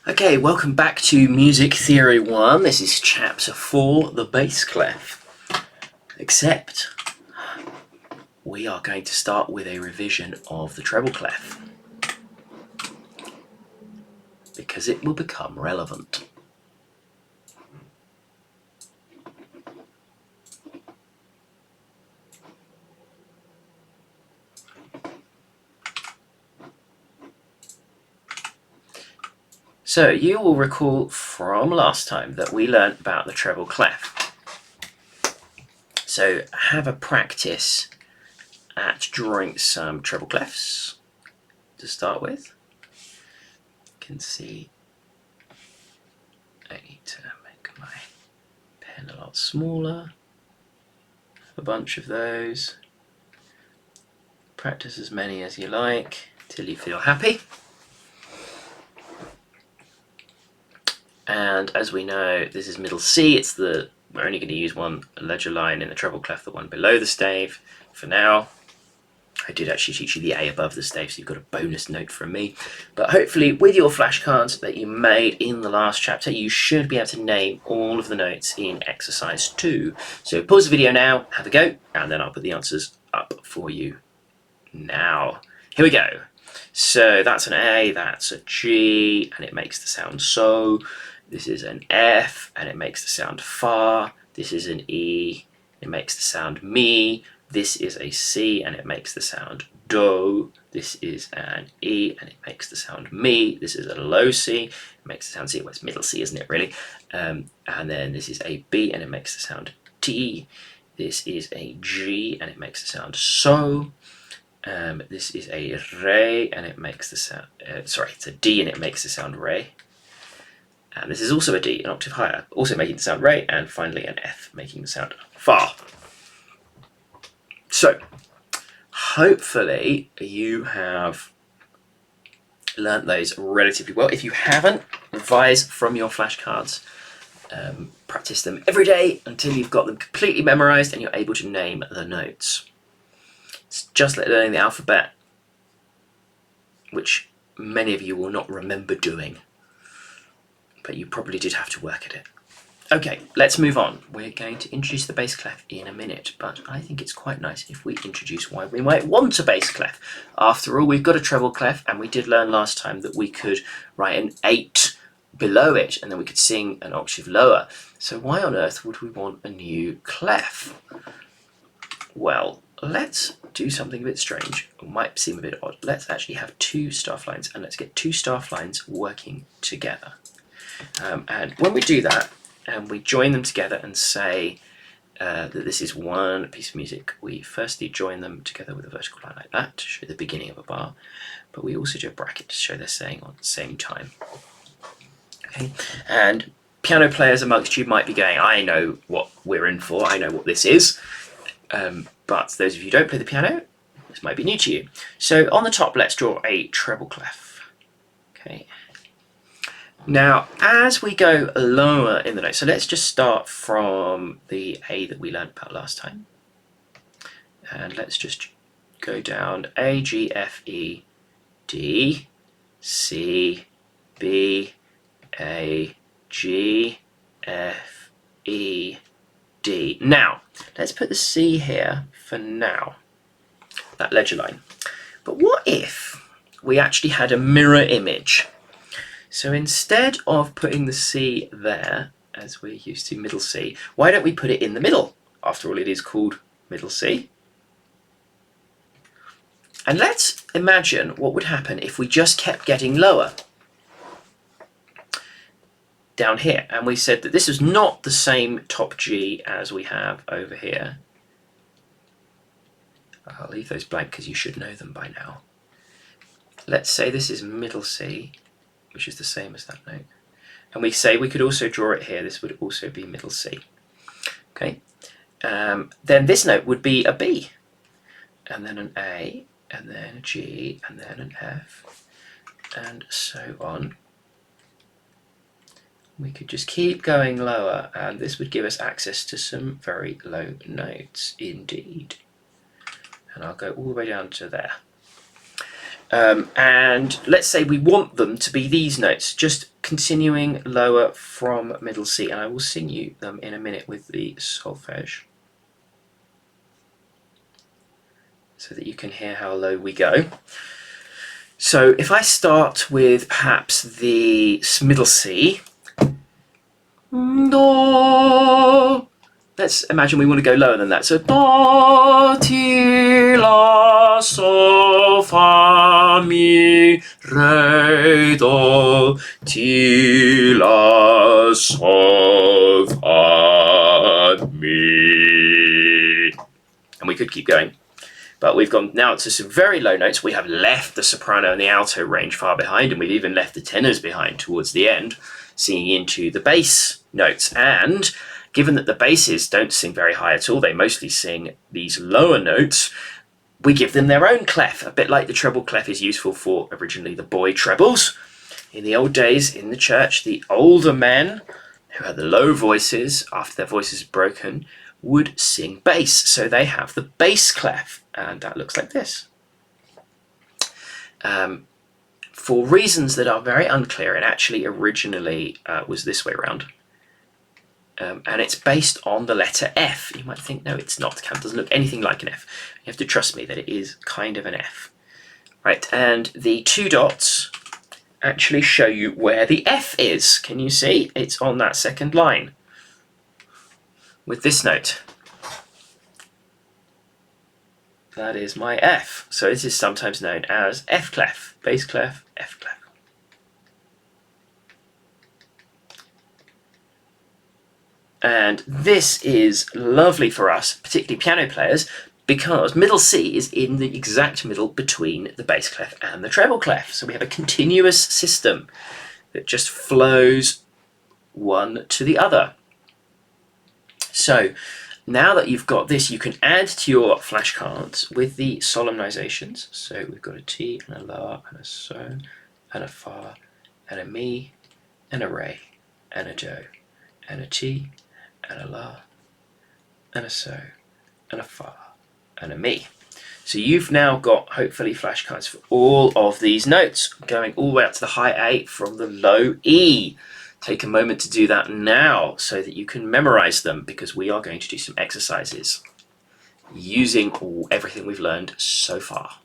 Okay, welcome back to Music Theory 1. This is Chapter 4, the bass clef. Except, we are going to start with a revision of the treble clef, because it will become relevant. So, you will recall from last time that we learnt about the treble clef. So, have a practice at drawing some treble clefs to start with. You can see I need to make my pen a lot smaller. A bunch of those. Practice as many as you like till you feel happy. And as we know, this is middle C. We're only going to use one ledger line in the treble clef, the one below the stave for now. I did actually teach you the A above the stave, so you've got a bonus note from me. But hopefully with your flashcards that you made in the last chapter, you should be able to name all of the notes in exercise 2. So pause the video now, have a go, and then I'll put the answers up for you now. Here we go. So that's an A, that's a G, and it makes the sound so. This is an F, and it makes the sound fa. This is an E, it makes the sound mi. This is a C, and it makes the sound do. This is an E, and it makes the sound mi. This is a low C, it makes the sound C. Well, it's middle C, isn't it, really? And then this is a B, and it makes the sound T. This is a G, and it makes the sound so. This is a re, and it makes the sound. It's a D, and it makes the sound re. And this is also a D, an octave higher, also making the sound re, and finally an F, making the sound fa. So, hopefully you have learnt those relatively well. If you haven't, revise from your flashcards. Practice them every day until you've got them completely memorized and you're able to name the notes. It's just like learning the alphabet, which many of you will not remember doing, but you probably did have to work at it. Okay, let's move on. We're going to introduce the bass clef in a minute, but I think it's quite nice if we introduce why we might want a bass clef. After all, we've got a treble clef, and we did learn last time that we could write an 8 below it, and then we could sing an octave lower. So why on earth would we want a new clef? Well, let's do something a bit strange. It might seem a bit odd. Let's actually have 2 staff lines, and let's get 2 staff lines working together. And when we do that, and we join them together and say that this is one piece of music, we firstly join them together with a vertical line like that to show the beginning of a bar, but we also do a bracket to show they're saying on at the same time. Okay, and piano players amongst you might be going, I know what we're in for, I know what this is, but those of you who don't play the piano, this might be new to you. So on the top, let's draw a treble clef. Okay. Now, as we go lower in the note, so let's just start from the A that we learned about last time. And let's just go down A, G, F, E, D, C, B, A, G, F, E, D. Now, let's put the C here for now, that ledger line. But what if we actually had a mirror image? So instead of putting the C there, as we're used to middle C, why don't we put it in the middle? After all, it is called middle C. And let's imagine what would happen if we just kept getting lower down here. And we said that this is not the same top G as we have over here. I'll leave those blank because you should know them by now. Let's say this is middle C, which is the same as that note. And we say we could also draw it here. This would also be middle C. Okay. Then this note would be a B, and then an A, and then a G, and then an F, and so on. We could just keep going lower, and this would give us access to some very low notes indeed. And I'll go all the way down to there. And let's say we want them to be these notes, just continuing lower from middle C, and I will sing you them in a minute with the solfege so that you can hear how low we go. So if I start with perhaps the middle C, do. Let's imagine we want to go lower than that. So do, ti, la, sol, fa, mi, re, do, ti, la, sol, fa, mi. And we could keep going. But we've gone now to some very low notes. We have left the soprano and the alto range far behind, and we've even left the tenors behind towards the end, singing into the bass notes. And given that the basses don't sing very high at all, they mostly sing these lower notes, we give them their own clef, a bit like the treble clef is useful for originally the boy trebles. In the old days in the church, the older men who had the low voices, after their voices had broken, would sing bass. So they have the bass clef, and that looks like this. For reasons that are very unclear, and actually originally was this way around. And it's based on the letter F. You might think, no, it's not. It doesn't look anything like an F. You have to trust me that it is kind of an F. Right, and the two dots actually show you where the F is. Can you see? It's on that second line with this note. That is my F. So this is sometimes known as F clef, bass clef, F clef. And this is lovely for us, particularly piano players, because middle C is in the exact middle between the bass clef and the treble clef. So we have a continuous system that just flows one to the other. So now that you've got this, you can add to your flashcards with the solemnizations. So we've got a T and a La and a So and a Fa and a Mi and a Re and a Do and a T and a La and a So and a Fa and a Mi. So you've now got hopefully flashcards for all of these notes, going all the way up to the high A from the low E. Take a moment to do that now so that you can memorize them, because we are going to do some exercises using everything we've learned so far.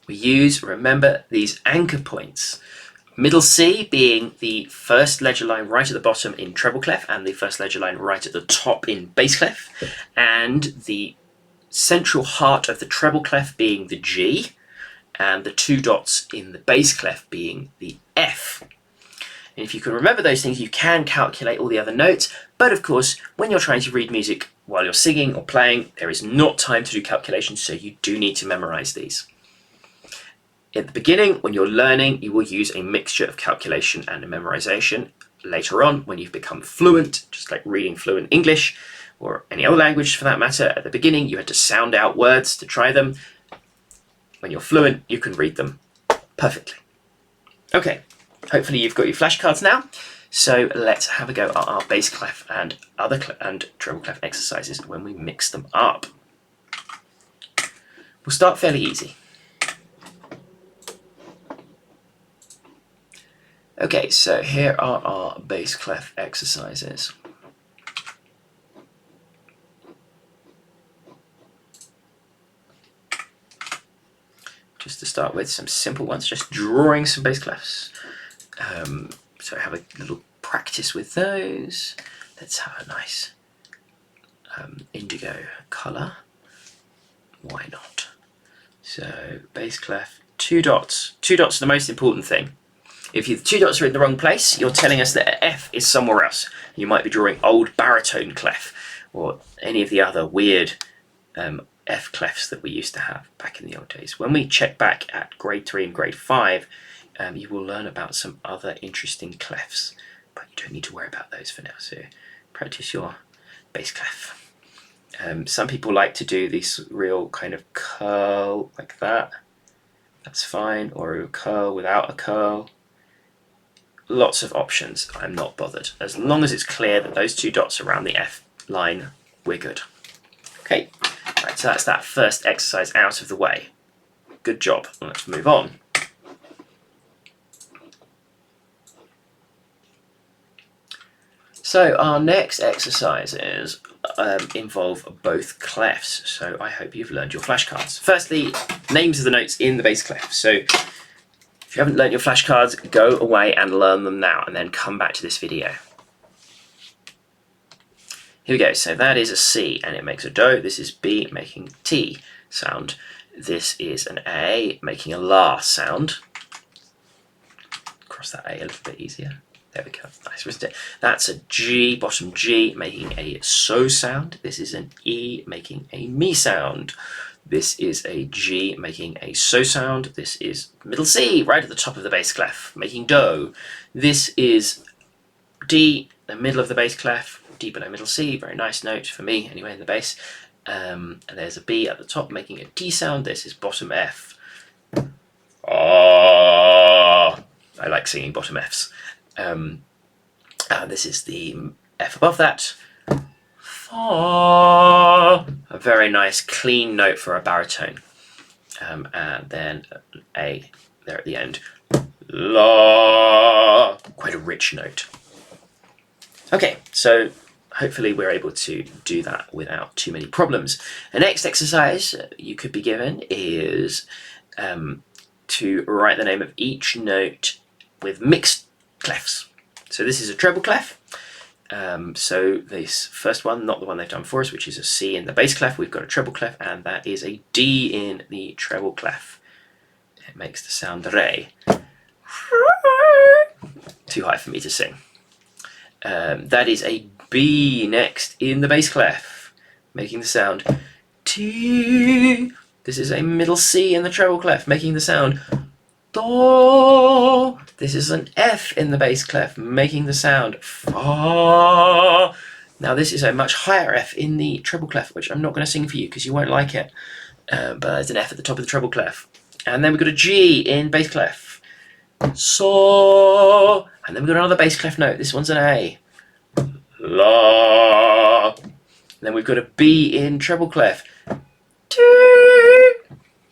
We use, remember, these anchor points. Middle C being the first ledger line right at the bottom in treble clef and the first ledger line right at the top in bass clef, and the central heart of the treble clef being the G, and the two dots in the bass clef being the F. And if you can remember those things, you can calculate all the other notes, but of course, when you're trying to read music while you're singing or playing, there is not time to do calculations, so you do need to memorize these. At the beginning, when you're learning, you will use a mixture of calculation and memorization. Later on, when you've become fluent, just like reading fluent English or any other language for that matter, at the beginning you had to sound out words to try them. When you're fluent, you can read them perfectly. Okay, hopefully you've got your flashcards now. So let's have a go at our bass clef and and treble clef exercises when we mix them up. We'll start fairly easy. Okay, so here are our bass clef exercises. Just to start with, some simple ones, just drawing some bass clefs. So have a little practice with those. Let's have a nice indigo colour. Why not? So bass clef, two dots. Two dots are the most important thing. If the two dots are in the wrong place, you're telling us that F is somewhere else. You might be drawing old baritone clef or any of the other weird F clefs that we used to have back in the old days. When we check back at grade 3 and grade 5, you will learn about some other interesting clefs, but you don't need to worry about those for now. So practice your bass clef. Some people like to do this real kind of curl like that. That's fine, or a curl without a curl. Lots of options. I'm not bothered. As long as it's clear that those two dots around the F line, we're good. Okay, right, So that's that first exercise out of the way. Good job. Let's move on. So our next exercises involve both clefs. So I hope you've learned your flashcards. Firstly, names of the notes in the bass clef. So if you haven't learned your flashcards, go away and learn them now, and then come back to this video. Here we go. So that is a C, and it makes a do. This is B, making T sound. This is an A, making a La sound. Cross that A a little bit easier. There we go. Nice, wasn't it? That's a G, bottom G, making a So sound. This is an E, making a Mi sound. This is a G, making a So sound. This is middle C, right at the top of the bass clef, making Do. This is D, the middle of the bass clef, D below middle C. Very nice note for me, anyway, in the bass. And there's a B at the top, making a D sound. This is bottom F. Oh, I like singing bottom Fs. This is the F above that. Fa. A very nice clean note for a baritone. And then A there at the end. La. Quite a rich note. Okay, so hopefully we're able to do that without too many problems. The next exercise you could be given is to write the name of each note with mixed clefs. So this is a treble clef. So this first one, not the one they've done for us, which is a C in the bass clef, we've got a treble clef, and that is a D in the treble clef. It makes the sound re. Too high for me to sing. That is a B next in the bass clef, making the sound T. This is a middle C in the treble clef, making the sound Do. This is an F in the bass clef, making the sound Fa. Now this is a much higher F in the treble clef, which I'm not going to sing for you because you won't like it. But there's an F at the top of the treble clef. And then we've got a G in bass clef. So. And then we've got another bass clef note. This one's an A. La. And then we've got a B in treble clef.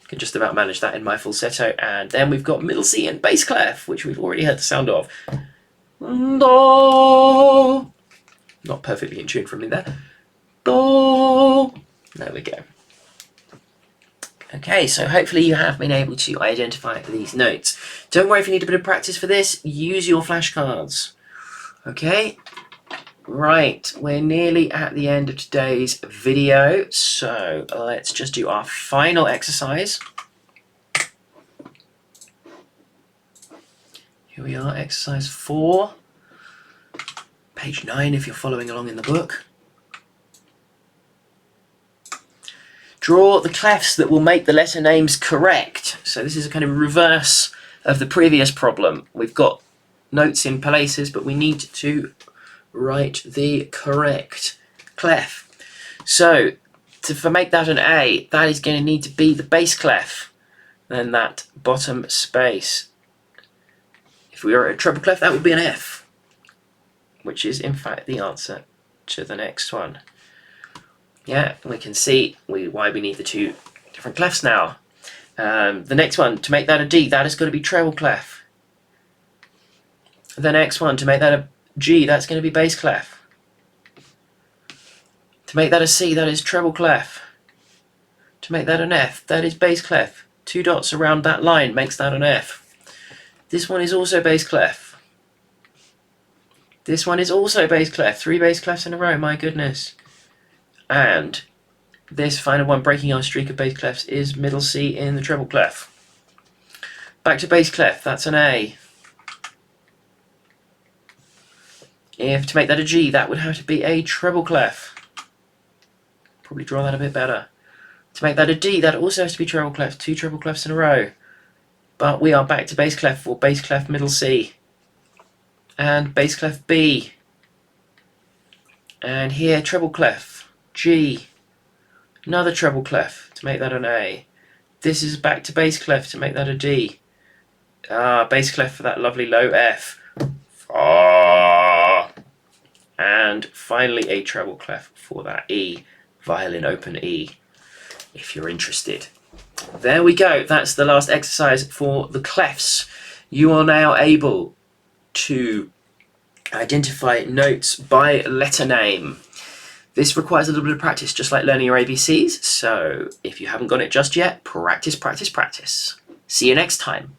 Can just about manage that in my falsetto. And then we've got middle C and bass clef, which we've already heard the sound of. Do. Not perfectly in tune from me there. Do. There we go. Okay, so hopefully you have been able to identify these notes. Don't worry if you need a bit of practice for this. Use your flashcards. Okay. Right, we're nearly at the end of today's video, so let's just do our final exercise. Here we are, exercise 4, page 9 if you're following along in the book. Draw the clefs that will make the letter names correct. So this is a kind of reverse of the previous problem. We've got notes in places, but we need to write the correct clef. So to make that an A, that is going to need to be the bass clef, then that bottom space. If we were a treble clef, that would be an F, which is in fact the answer to the next one. Yeah, we can see why we need the two different clefs now. The next one, to make that a D, that is going to be treble clef. The next one, to make that a G, that's going to be bass clef. To make that a C, that is treble clef. To make that an F, that is bass clef. 2 dots around that line makes that an F. This one is also bass clef. This one is also bass clef. 3 bass clefs in a row, my goodness. And this final one, breaking our streak of bass clefs, is middle C in the treble clef. Back to bass clef, that's an A. If to make that a G, that would have to be a treble clef. Probably draw that a bit better. To make that a D, that also has to be treble clef. 2 treble clefs in a row. But we are back to bass clef for bass clef middle C. And bass clef B. And here treble clef G. Another treble clef to make that an A. This is back to bass clef to make that a D. Bass clef for that lovely low F. Fa. And finally a treble clef for that E, violin open E. if you're interested. There we go. That's the last exercise for the clefs. You are now able to identify notes by letter name. This requires a little bit of practice, just like learning your ABCs. So if you haven't got it just yet, practice, practice, practice. See you next time.